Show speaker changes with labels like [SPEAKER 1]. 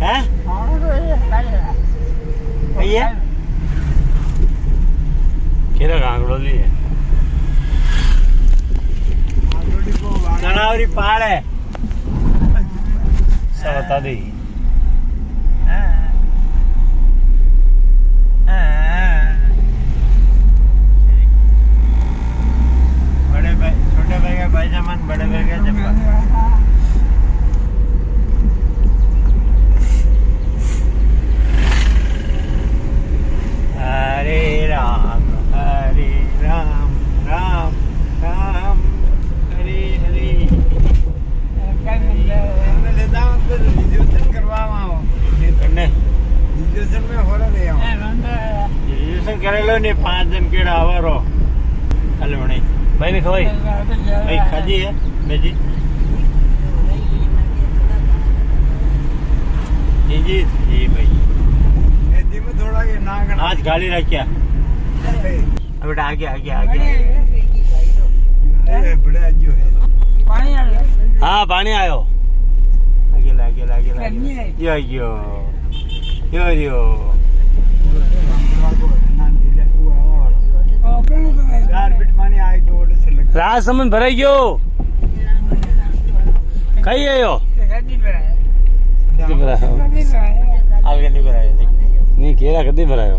[SPEAKER 1] हैं ये केरा गांगड़ो ली है कनावरी पहाड़ है सब बता दी बड़े भाई छोटे भाई का पायजामान बड़े भाई का चप्पल हरे राम राम राम हरे हरे लेता हूँ तो रिजर्वेशन करवावा हो करने रिजर्वेशन में हो रहा है रिजर्वेशन करेलो ने 5 जन केड़ा आवारो खाली बणी भाई ने खवाई भाई खाजी है बेजी जी भाई नदी में थोड़ा ये नागन आज गाड़ी रखिया बेटा आगे आगे आगे बड़े अज्जू है पानी आयो हाँ पानी आयो आगे लागे लागे लागे यो यो यो यो राजसमंद भराई गयो कई आयो आगे नहीं भरायो नहीं केरा कदी भरायो